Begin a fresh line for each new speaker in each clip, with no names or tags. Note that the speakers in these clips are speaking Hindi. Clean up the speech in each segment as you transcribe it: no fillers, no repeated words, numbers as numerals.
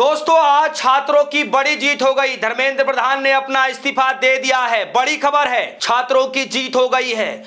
दोस्तों, आज छात्रों की बड़ी जीत हो गई। धर्मेंद्र प्रधान ने अपना इस्तीफा दे दिया है। बड़ी खबर है, छात्रों की जीत हो गई है।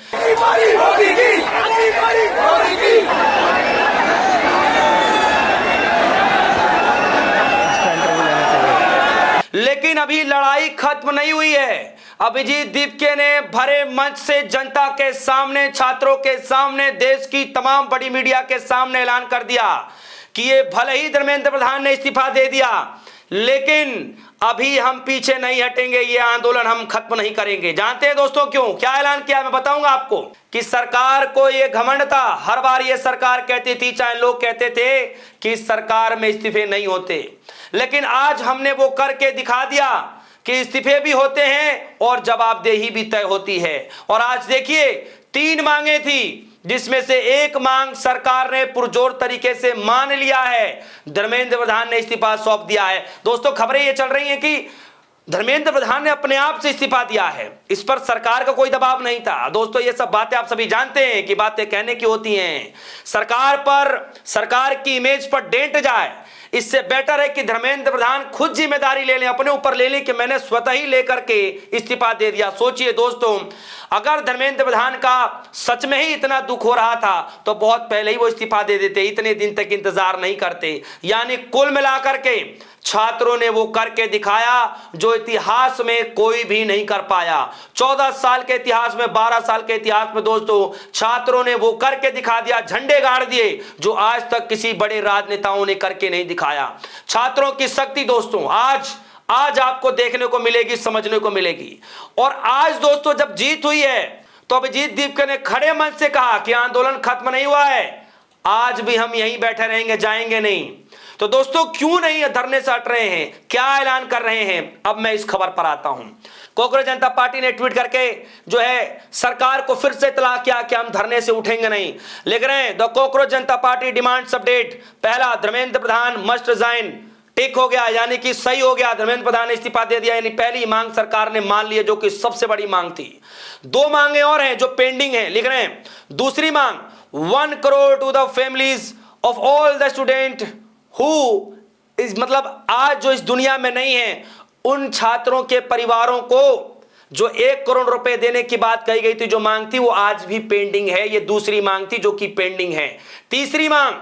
लेकिन अभी लड़ाई खत्म नहीं हुई है। अभिजीत दीपके ने भरे मंच से जनता के सामने, छात्रों के सामने, देश की तमाम बड़ी मीडिया के सामने ऐलान कर दिया कि ये भले ही धर्मेंद्र प्रधान ने इस्तीफा दे दिया, लेकिन अभी हम पीछे नहीं हटेंगे। ये आंदोलन हम खत्म नहीं करेंगे। जानते हैं दोस्तों क्यों? क्या ऐलान किया मैं बताऊंगा आपको। कि सरकार को ये घमंड था, हर बार ये सरकार कहती थी, चाहे लोग कहते थे कि सरकार में इस्तीफे नहीं होते, लेकिन आज हमने वो करके दिखा दिया कि इस्तीफे भी होते हैं और जवाबदेही भी तय होती है। और आज देखिए, 3 मांगे थी, जिसमें से एक मांग सरकार ने पुरजोर तरीके से मान लिया है। धर्मेंद्र प्रधान ने इस्तीफा सौंप दिया है। दोस्तों, खबरें ये चल रही हैं कि धर्मेंद्र प्रधान ने अपने आप से इस्तीफा दिया है। इस पर सरकार का कोई दबाव नहीं था। दोस्तों, ये सब बातें आप सभी जानते हैं कि बातें कहने की होती हैं। सरकार पर, सरकार की इमेज पर डेंट जाए, इससे बेटर है कि धर्मेंद्र प्रधान खुद जिम्मेदारी ले लें, अपने ऊपर ले लें कि मैंने स्वतः ही लेकर के इस्तीफा दे दिया। सोचिए दोस्तों, अगर धर्मेंद्र प्रधान का सच में ही इतना दुख हो रहा था तो बहुत पहले ही वो इस्तीफा दे देते, इतने दिन तक इंतजार नहीं करते। यानी कुल मिलाकर के छात्रों ने वो करके दिखाया जो इतिहास में कोई भी नहीं कर पाया। 14 साल के इतिहास में, 12 साल के इतिहास में दोस्तों, छात्रों ने वो करके दिखा दिया, झंडे गाड़ दिए जो आज तक किसी बड़े राजनेताओं ने करके नहीं दिखाया। छात्रों की शक्ति दोस्तों आज आपको देखने को मिलेगी, समझने को मिलेगी। और आज दोस्तों, जब जीत हुई है तो अभिजीत दीपके ने खड़े मन से कहा कि आंदोलन खत्म नहीं हुआ है, आज भी हम यहीं बैठे रहेंगे, जाएंगे नहीं। तो दोस्तों, क्यों नहीं धरने से हट रहे हैं, क्या ऐलान कर रहे हैं, अब मैं इस खबर पर आता हूं। कांग्रेस जनता पार्टी ने ट्वीट करके जो है सरकार को फिर से इत्तला किया कि हम धरने से उठेंगे नहीं। लिख रहे हैं, the Congress Janata party demands update. पहला, धर्मेंद्र प्रधान मस्ट रिजाइन। टिक हो गया, यानी कि सही हो गया, धर्मेंद्र प्रधान ने इस्तीफा दे दिया, यानी पहली मांग सरकार ने मान ली है, जो कि सबसे बड़ी मांग थी। 2 मांगे और हैं जो पेंडिंग हैं। लिख रहे हैं, दूसरी मांग 1 crore to the families of all the student who is, मतलब आज जो इस दुनिया में नहीं है, उन छात्रों के परिवारों को जो 1 करोड़ रुपए देने की बात कही गई थी, जो मांग थी, वो आज भी पेंडिंग है। ये दूसरी मांग थी जो कि पेंडिंग है। तीसरी मांग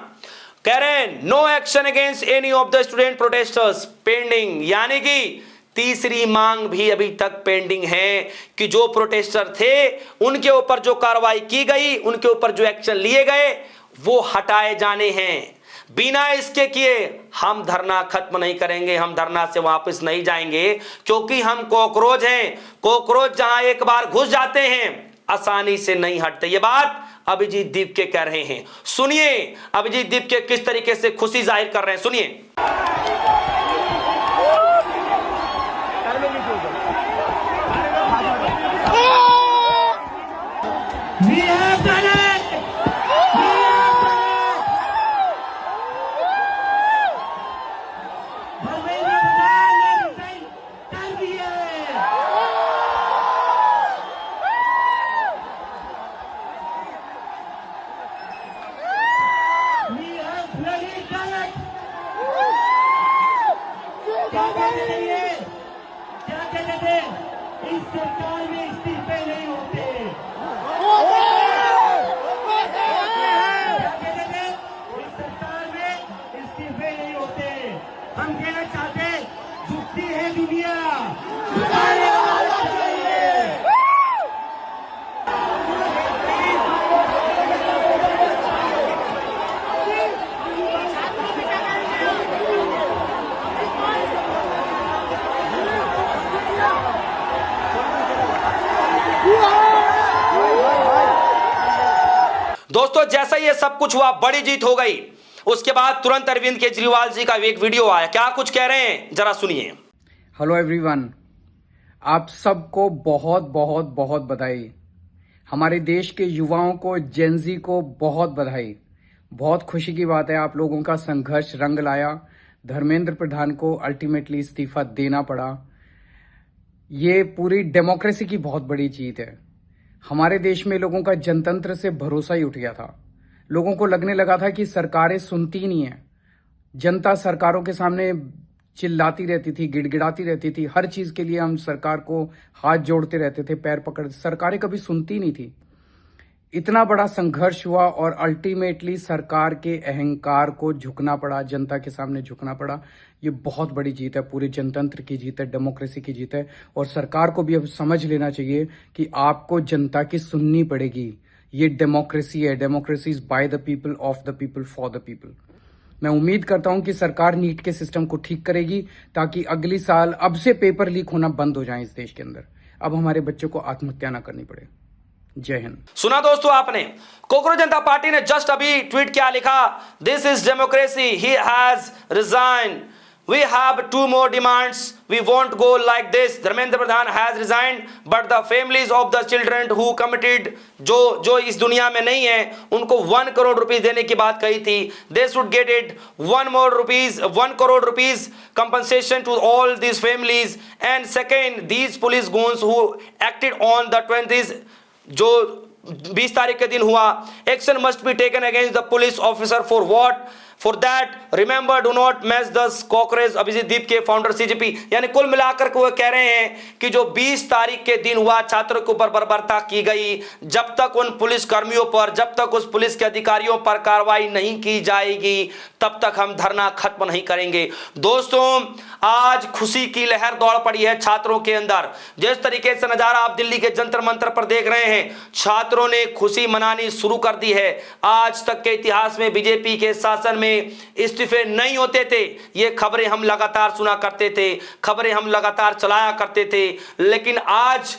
कह रहे हैं, no action against any of the student protesters, pending. यानी कि तीसरी मांग भी अभी तक पेंडिंग है कि जो प्रोटेस्टर थे उनके ऊपर जो कार्रवाई की गई, उनके ऊपर जो एक्शन लिए गए, वो हटाए जाने हैं। बिना इसके किए हम धरना खत्म नहीं करेंगे, हम धरना से वापस नहीं जाएंगे, क्योंकि हम कॉकरोच हैं। कॉकरोच जहां एक बार घुस जाते हैं आसानी से नहीं हटते। ये बात अभिजीत दीपके कह रहे हैं। सुनिए अभिजीत दीपके किस तरीके से खुशी जाहिर कर रहे हैं, सुनिए।
क्या कहते थे, इस सरकार में इस्तीफे नहीं होते। क्या कहते थे, इस सरकार में इस्तीफे नहीं होते। हम कहना चाहते, झुकती है दुनिया, झुकाने वाला चाहिए।
दोस्तों, जैसा ये सब कुछ हुआ, बड़ी जीत हो गई, उसके बाद तुरंत अरविंद केजरीवाल जी का एक वीडियो आया। क्या कुछ कह रहे हैं, जरा सुनिए।
हेलो एवरीवन, आप सबको बहुत बहुत बहुत बधाई। हमारे देश के युवाओं को, जेनजी को बहुत बधाई। बहुत खुशी की बात है, आप लोगों का संघर्ष रंग लाया। धर्मेंद्र प्रधान को अल्टीमेटली इस्तीफा देना पड़ा। ये पूरी डेमोक्रेसी की बहुत बड़ी जीत है। हमारे देश में लोगों का जनतंत्र से भरोसा ही उठ गया था। लोगों को लगने लगा था कि सरकारें सुनती नहीं है, जनता सरकारों के सामने चिल्लाती रहती थी, गिड़गिड़ाती रहती थी। हर चीज के लिए हम सरकार को हाथ जोड़ते रहते थे, पैर पकड़ते। सरकारें कभी सुनती नहीं थी। इतना बड़ा संघर्ष हुआ और अल्टीमेटली सरकार के अहंकार को झुकना पड़ा, जनता के सामने झुकना पड़ा। ये बहुत बड़ी जीत है, पूरे जनतंत्र की जीत है, डेमोक्रेसी की जीत है। और सरकार को भी अब समझ लेना चाहिए कि आपको जनता की सुननी पड़ेगी। ये डेमोक्रेसी है, democracy is by the people, of the people, for the people. मैं उम्मीद करता हूं कि सरकार नीट के सिस्टम को ठीक करेगी ताकि अगली साल अब से पेपर लीक होना बंद हो जाए इस देश के अंदर। अब हमारे बच्चों को आत्महत्या ना करनी पड़े। जय हिंद।
सुना दोस्तों आपने, कोकरोच जनता पार्टी ने जस्ट अभी ट्वीट क्या लिखा, this is democracy, he has resign, we have 2 more demands, we won't go like this. Dharmendra Pradhan has resigned, but the families of the children who committed, जो इस दुनिया में नहीं है, उनको 1 करोड़ रुपीस देने की बात कही थी। They should get it 1 crore rupees compensation to all these families. And second, these police goons who acted on the 20th, जो 20 तारीख के दिन हुआ, action must be taken against the police officer for what, for that remember do not match the कॉकरेज। अभिजीत दीप के फाउंडर सीजीपी, यानी कुल मिलाकर के वो कह रहे हैं कि जो 20 तारीख के दिन हुआ, छात्रों के ऊपर बर्बरता की गई, जब तक उन पुलिस कर्मियों पर, जब तक उस पुलिस के अधिकारियों पर कार्रवाई नहीं की जाएगी, तब तक हम धरना खत्म नहीं करेंगे। दोस्तों, आज खुशी की लहर दौड़ पड़ी है छात्रों के अंदर। जिस तरीके से नजारा आप दिल्ली के जंतर मंतर पर देख रहे हैं, छात्रों ने खुशी मनानी शुरू कर दी है। आज तक के इतिहास में बीजेपी के शासन में इस्तीफे नहीं होते थे, ये खबरें हम लगातार सुना करते थे, खबरें हम लगातार चलाया करते थे। लेकिन आज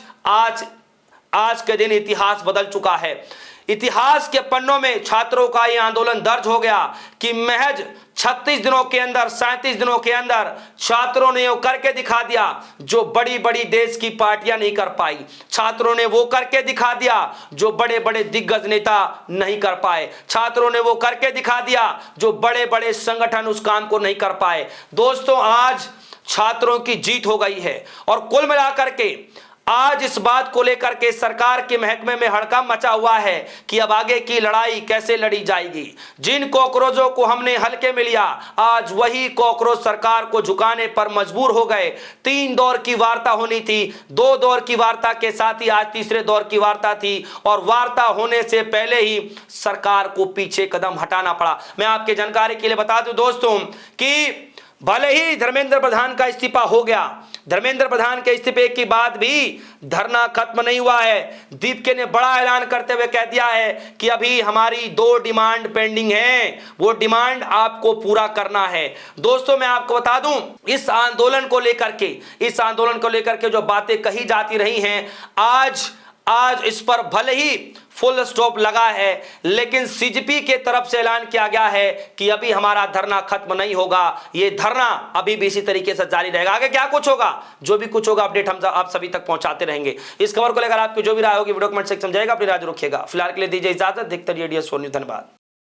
के दिन इतिहास बदल चुका है। इतिहास के पन्नों में छात्रों का यह आंदोलन दर्ज हो गया कि महज 36 दिनों के अंदर, 37 दिनों के अंदर छात्रों ने वो करके दिखा दिया जो बड़ी बड़ी देश की पार्टियां नहीं कर पाई। छात्रों ने वो करके दिखा दिया जो बड़े बड़े दिग्गज नेता नहीं कर पाए। छात्रों ने वो करके दिखा दिया जो बड़े बड़े संगठन उस काम को नहीं कर पाए। दोस्तों, आज छात्रों की जीत हो गई है और कुल मिलाकर के आज इस बात को लेकर के सरकार के महकमे में हड़कंप मचा हुआ है कि अब आगे की लड़ाई कैसे लड़ी जाएगी। जिन कॉकरोचों को हमने हल्के में लिया, आज वही कॉकरोच सरकार को झुकाने पर मजबूर हो गए। 3 दौर की वार्ता होनी थी, 2 दौर की वार्ता के साथ ही आज तीसरे दौर की वार्ता थी और वार्ता होने से पहले ही सरकार को पीछे कदम हटाना पड़ा। मैं आपके जानकारी के लिए बता दूं दोस्तों कि भले ही धर्मेंद्र प्रधान का इस्तीफा हो गया, धर्मेंद्र प्रधान के इस्तीफे के बाद भी धरना खत्म नहीं हुआ है। दीपके ने बड़ा ऐलान करते हुए कह दिया है कि अभी हमारी 2 डिमांड पेंडिंग है, वो डिमांड आपको पूरा करना है। दोस्तों, मैं आपको बता दूं, इस आंदोलन को लेकर के जो बातें कही जाती रही हैं, आज इस पर भले ही फुल स्टॉप लगा है, लेकिन सीजीपी के तरफ से ऐलान किया गया है कि अभी हमारा धरना खत्म नहीं होगा। ये धरना अभी भी इसी तरीके से जारी रहेगा। आगे क्या कुछ होगा, जो भी कुछ होगा, अपडेट हम आप सभी तक पहुंचाते रहेंगे। इस खबर को लेकर आपकी जो भी राय होगी वीडियो कमेंट सेक्शन में समझाएगा, अपनी राय रखिएगा। फिलहाल के लिए दीजिए इजाजत, देखते रहिए DS4 न्यूज़। धन्यवाद।